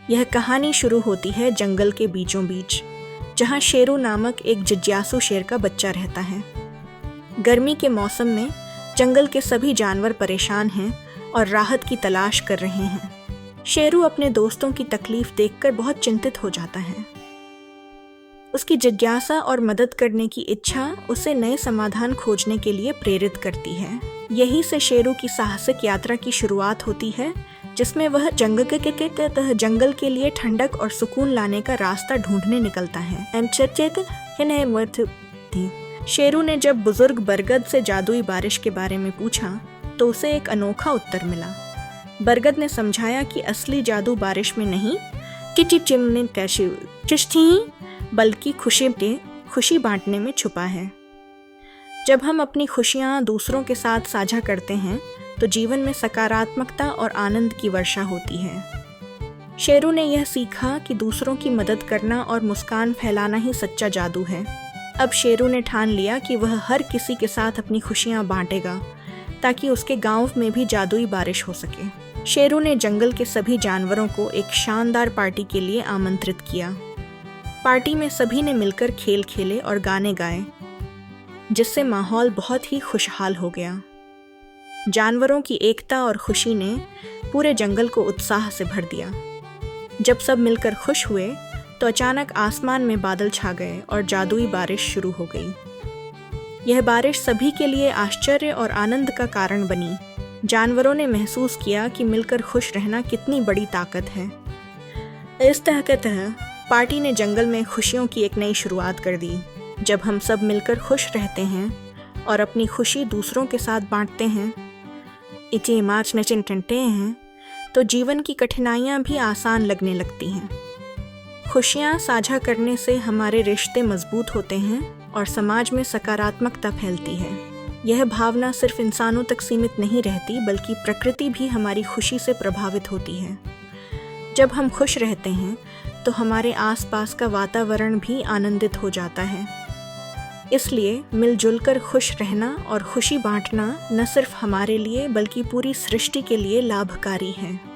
यह कहानी शुरू होती है जंगल के बीचों बीच, जहाँ शेरू नामक एक जिज्ञासु शेर का बच्चा रहता है। गर्मी के मौसम में जंगल के सभी जानवर परेशान हैं और राहत की तलाश कर रहे हैं। शेरू अपने दोस्तों की तकलीफ देखकर बहुत चिंतित हो जाता है। उसकी जिज्ञासा और मदद करने की इच्छा उसे नए समाधान खोजने के लिए प्रेरित करती है। यही से शेरू की साहसिक यात्रा की शुरुआत होती है, जिसमें वह जंगल के लिए ठंडक और सुकून लाने का रास्ता ढूंढने निकलता है। शेरू ने जब बुजुर्ग बरगद से जादुई बारिश के बारे में पूछा तो उसे एक अनोखा उत्तर मिला। बरगद ने समझाया कि असली जादू बारिश में नहीं बल्कि खुशी बांटने में छुपा है। जब हम अपनी खुशियाँ दूसरों के साथ साझा करते हैं तो जीवन में सकारात्मकता और आनंद की वर्षा होती है। शेरू ने यह सीखा कि दूसरों की मदद करना और मुस्कान फैलाना ही सच्चा जादू है। अब शेरू ने ठान लिया कि वह हर किसी के साथ अपनी खुशियाँ बांटेगा ताकि उसके गांव में भी जादुई बारिश हो सके। शेरू ने जंगल के सभी जानवरों को एक शानदार पार्टी के लिए आमंत्रित किया। पार्टी में सभी ने मिलकर खेल खेले और गाने गाए, जिससे माहौल बहुत ही खुशहाल हो गया। जानवरों की एकता और खुशी ने पूरे जंगल को उत्साह से भर दिया। जब सब मिलकर खुश हुए तो अचानक आसमान में बादल छा गए और जादुई बारिश शुरू हो गई। यह बारिश सभी के लिए आश्चर्य और आनंद का कारण बनी। जानवरों ने महसूस किया कि मिलकर खुश रहना कितनी बड़ी ताकत है। इस तरह पार्टी ने जंगल में खुशियों की एक नई शुरुआत कर दी। जब हम सब मिलकर खुश रहते हैं और अपनी खुशी दूसरों के साथ बांटते हैं, तो जीवन की कठिनाइयाँ भी आसान लगने लगती हैं। खुशियाँ साझा करने से हमारे रिश्ते मजबूत होते हैं और समाज में सकारात्मकता फैलती है। यह भावना सिर्फ इंसानों तक सीमित नहीं रहती, बल्कि प्रकृति भी हमारी खुशी से प्रभावित होती है। जब हम खुश रहते हैं तो हमारे आसपास का वातावरण भी आनंदित हो जाता है। इसलिए मिलजुल कर खुश रहना और खुशी बांटना न सिर्फ हमारे लिए बल्कि पूरी सृष्टि के लिए लाभकारी है।